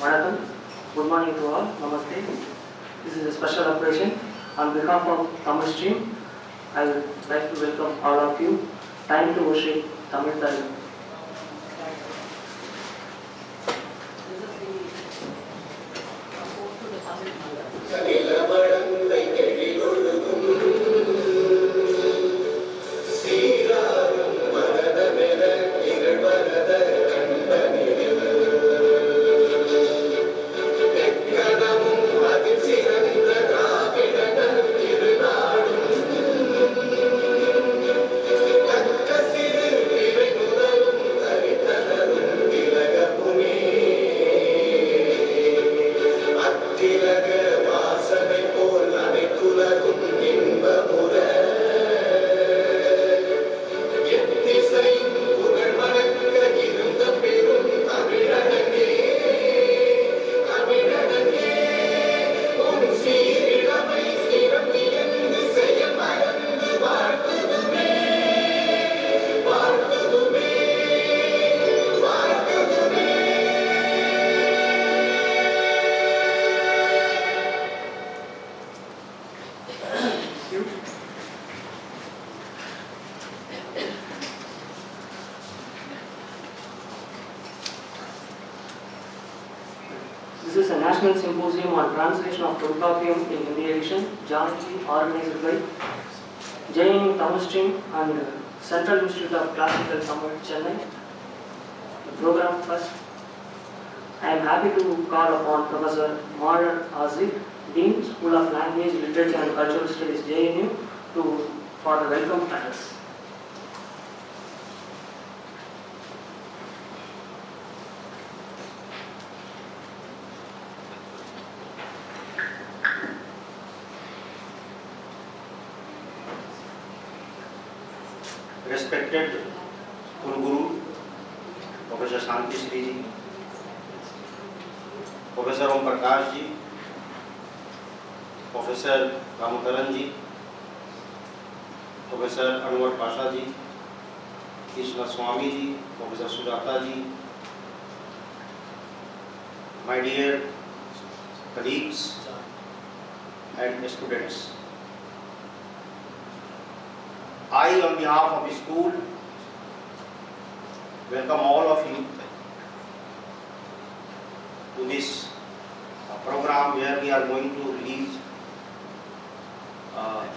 Vanakkam. Good morning to all. Namaste. This is a special operation. On behalf of Tamil Stream, I would like to welcome all of you. Time to worship Tamil Taru. This is a national symposium on translation of TOLKΑPPIYAM in Hindi edition, jointly organized by JNU Tamil Stream and Central Institute of Classical Tamil, Chennai. The program first. I am happy to call upon Professor Marar Azif, Dean, School of Language, Literature and Cultural Studies, JNU, for the welcome address. Respected Guru, Professor Shanti Shri ji, Professor Om Prakash ji, Professor Ramodaran ji, Professor Anwar Pasha ji, Krishna Swami ji, Professor Sujata ji, my dear colleagues and students. I, on behalf of the school, welcome all of you to this program where we are going to release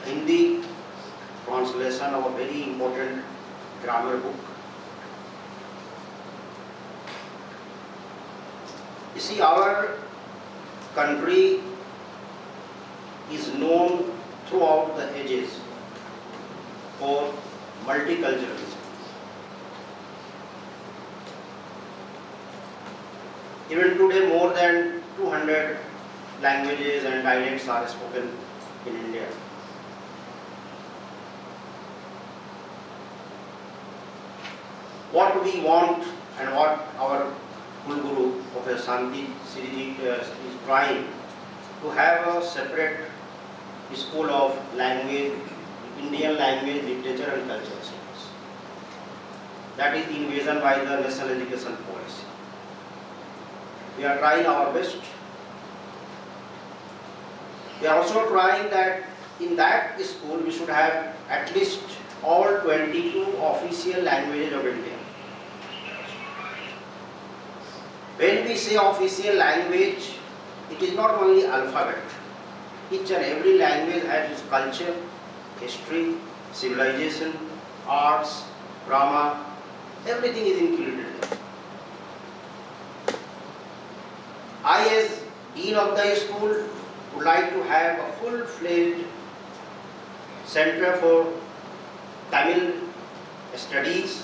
Hindi translation of a very important grammar book. You see, our country is known throughout the ages for multiculturalism. Even today, more than 200 languages and dialects are spoken in India. What we want and what our Guru, Professor Shanti Shri ji, is trying to have a separate school of language, Indian language, literature and cultural studies. That is envisioned by the national education policy. We are trying our best. We are also trying that in that school we should have at least all 22 official languages of India. When we say official language, it is not only alphabet. Each and every language has its culture, history, civilization, arts, drama, everything is included. I, as Dean of the school, would like to have a full-fledged center for Tamil studies,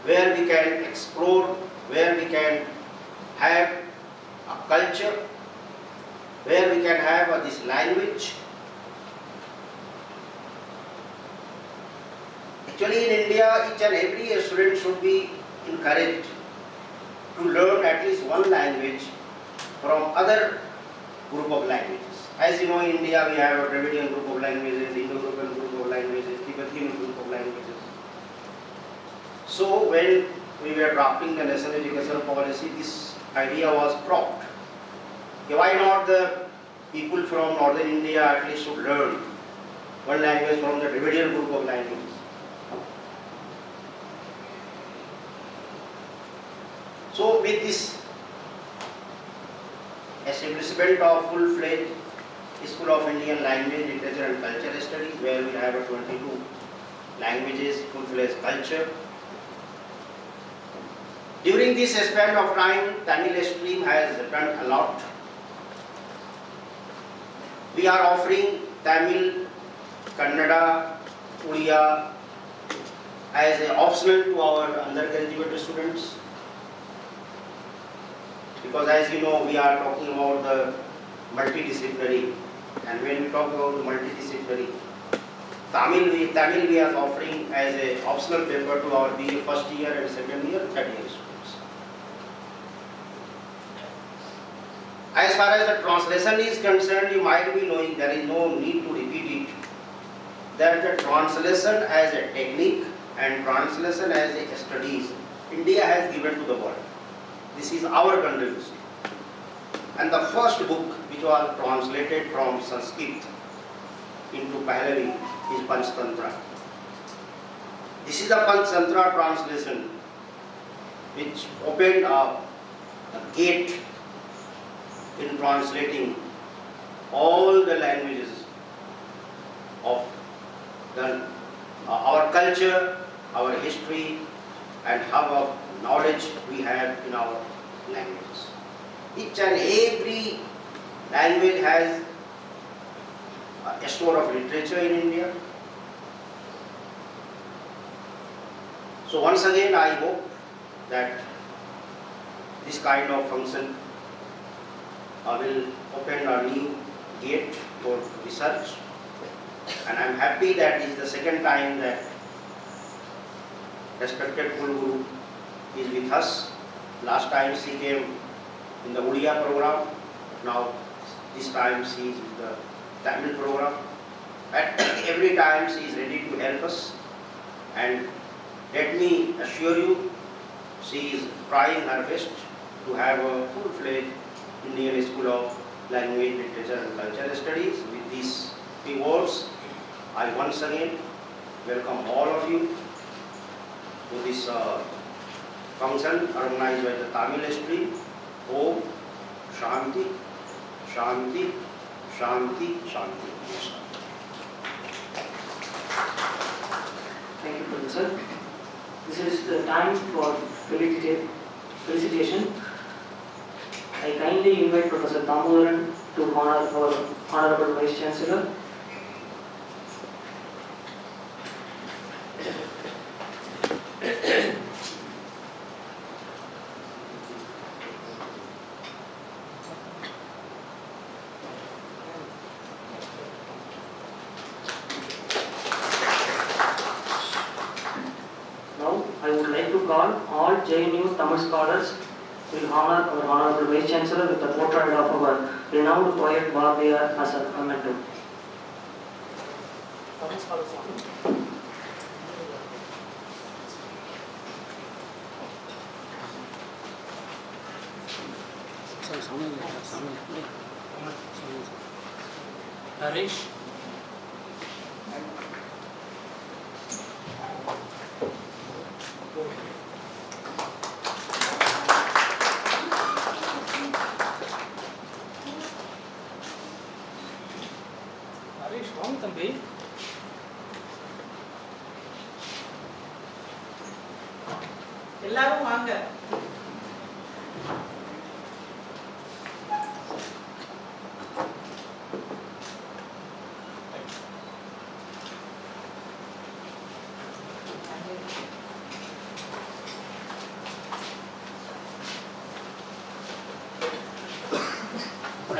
where we can explore, where we can have a culture, where we can have this language. Actually, in India, each and every student should be encouraged to learn at least one language from other group of languages. As you know, in India we have a Dravidian group of languages, Indo-European group of languages, Tibetan group of languages. So when we were drafting the national education policy, this idea was dropped. Why not the people from northern India at least should learn one language from the remedial group of languages? So with this establishment of full-fledged School of Indian Language, Literature and Cultural Studies, where we have a 22 languages, full-fledged culture. During this span of time, Tamil stream has done a lot. We are offering Tamil, Kannada, Uriya as an optional to our undergraduate students. Because as you know, we are talking about the multidisciplinary, and when we talk about the multidisciplinary, Tamil we are offering as an optional paper to our BA first year and second year, third year students. As far as the translation is concerned, you might be knowing, there is no need to repeat it, that the translation as a technique and translation as a studies, India has given to the world. This is our contribution. And the first book which was translated from Sanskrit into Pahlavi is Panchtantra. This is a Panchtantra translation which opened a gate in translating all the languages of our culture, our history, and how of knowledge we have in our languages. Each and every language has a store of literature in India. So once again, I hope that this kind of function will open a new gate for research, and I am happy that this is the second time that respected Guru is with us. Last time she came in the Uriya program, now this time she is with the Tamil program. And every time she is ready to help us, and let me assure you, she is trying her best to have a full-fledged Indian School of Language, Literature and Cultural Studies. With these few words, I once again welcome all of you to this function organized by the Tamil stream. Om Shanti, Shanti, Shanti, Shanti. Thank you, Professor. This is the time for felicitation. I kindly invite Professor Damodaran to honor our Honorable Vice Chancellor. Now, I would like to call all JNU Tamil scholars will honor our Honorable Vice Chancellor with the portrait of our renowned poet Bhavya as a memento. Harish. Harish, வாங்க தம்பி. எல்லாரும் வாங்க.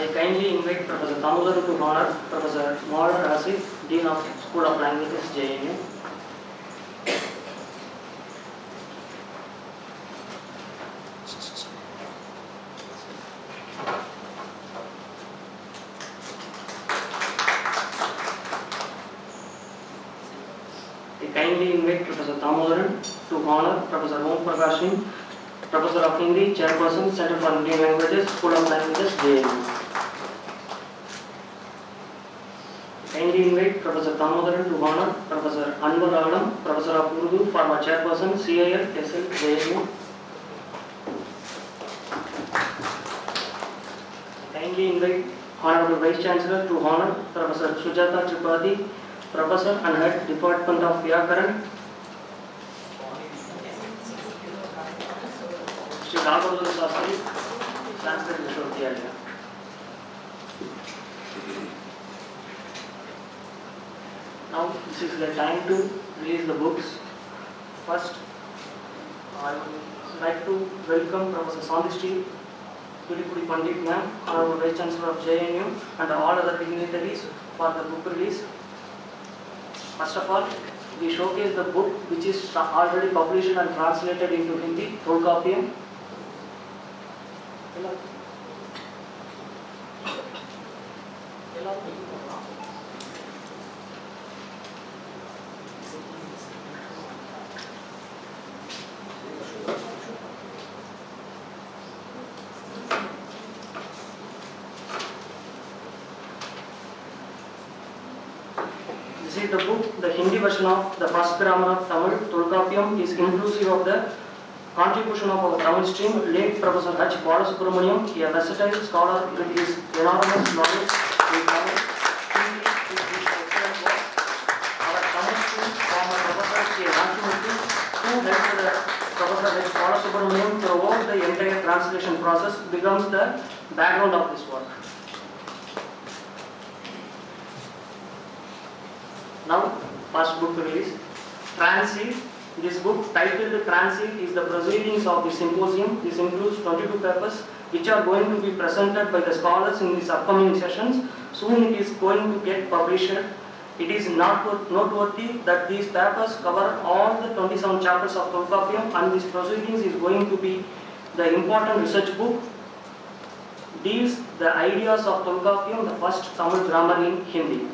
I kindly invite Professor Damodaran to honor Professor Maulana Asif, Dean of School of Languages, JNU. I kindly invite Professor Damodaran to honor Professor Om Prakash Singh, Professor of Hindi, Chairperson, Center for Indian Languages, School of Languages, JNU. Kindly invite Professor Damodaran to honor Professor Anwar Alam, Professor of Urdu, former Chairperson, CIL, SL, JNU. Kindly invite Honorable Vice Chancellor to honor Professor Sujata Tripathi, Professor and Head Department of Vyakaran, Shri Raghavendra Sastri, Sanskrit Vishwavidyalaya. Now this is the time to release the books. First, I would like to welcome Professor Sandhishri Pudi Pandit Ma'am, Honorable Vice Chancellor of JNU, and all other dignitaries for the book release. First of all, we showcase the book which is already published and translated into Hindi, TOLKΑPPIYAM. This is the book, the Hindi version of the first grammar of Tamil, TOLKΑPPIYAM, is inclusive of the contribution of our Tamil stream, late Professor H. Balasubramaniam, a versatile scholar with his enormous knowledge in Tamil. Hindi is his excellent work. Our Tamil stream, former Professor K. Nanchumurthy, who helped the Professor H. Balasubramaniam throughout the entire translation process, becomes the background of this work. Now, first book release, Transit. This book titled Transit is the proceedings of the symposium. This includes 22 papers which are going to be presented by the scholars in these upcoming sessions. Soon it is going to get published. It is noteworthy that these papers cover all the 27 chapters of TOLKAPPIYAM, and this proceedings is going to be the important research book. Deals the ideas of TOLKAPPIYAM, the first Tamil grammar in Hindi.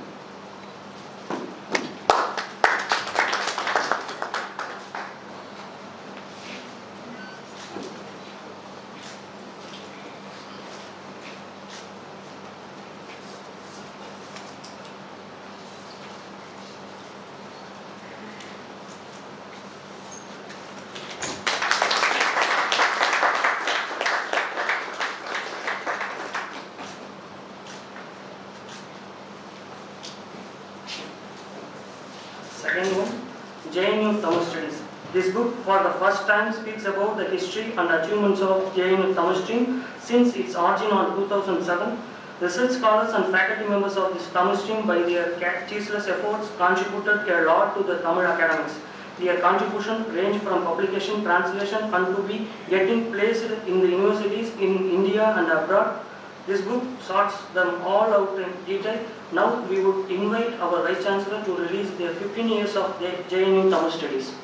Second one, JNU Tamil Studies. This book for the first time speaks about the history and achievements of JNU Tamil stream since its origin on 2007. Research scholars and faculty members of this Tamil stream by their ceaseless efforts contributed a lot to the Tamil academics. Their contribution range from publication, translation and to be getting placed in the universities in India and abroad. This book sorts them all out in detail. Now we would invite our Vice Chancellor to release their 15 years of their JNU Tamil Studies.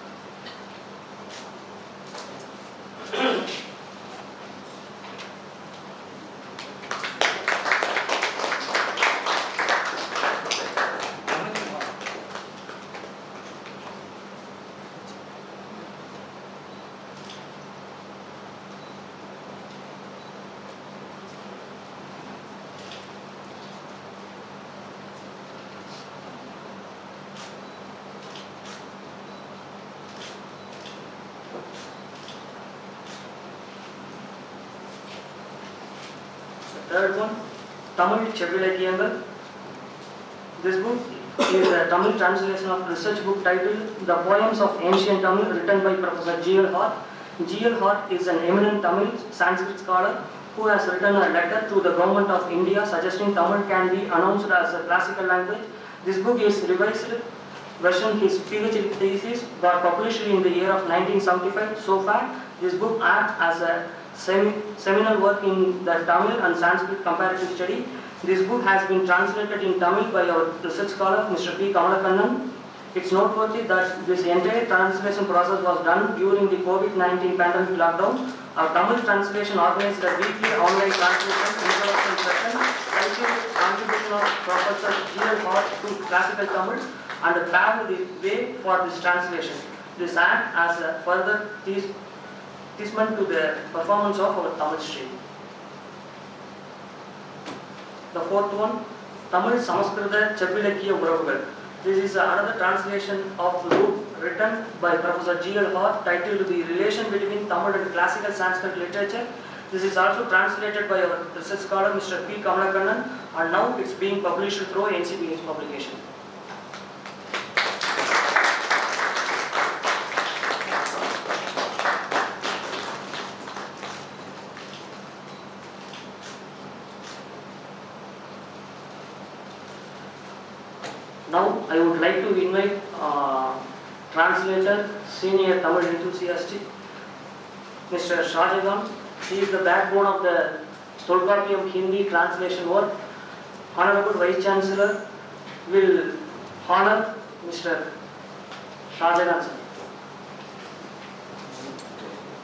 Third one, Tamil Chevilakkiyangal. This book is a Tamil translation of research book titled The Poems of Ancient Tamil, written by Professor G.L. Hart. G.L. Hart is an eminent Tamil Sanskrit scholar who has written a letter to the government of India suggesting Tamil can be announced as a classical language. This book is revised version. His PhD thesis got published in the year of 1975. So far, this book acts as a seminal work in the Tamil and Sanskrit comparative study. This book has been translated in Tamil by our research scholar, Mr. P. Kamalakannan. It's noteworthy that this entire translation process was done during the COVID-19 pandemic lockdown. Our Tamil translation organized a weekly online translation introduction session citing the contribution of Professor G.L. Hart to classical Tamil and paved the way for this translation. This acts as a further testament to the performance of our Tamil stream. The fourth one, Tamil Samaskrita Chavilakkiya Uravugal. This is another translation of the book written by Professor G.L. Hart titled The Relation Between Tamil and Classical Sanskrit Literature. This is also translated by our research scholar Mr. P. Kamalakannan, and now it's being published through NCB's publication. Now I would like to invite translator, senior Tamil enthusiast, Mr. Shahjahan. He is the backbone of the TOLKΑPPIYAM Hindi translation work. Honorable Vice Chancellor will honor Mr. Shahjahan sir.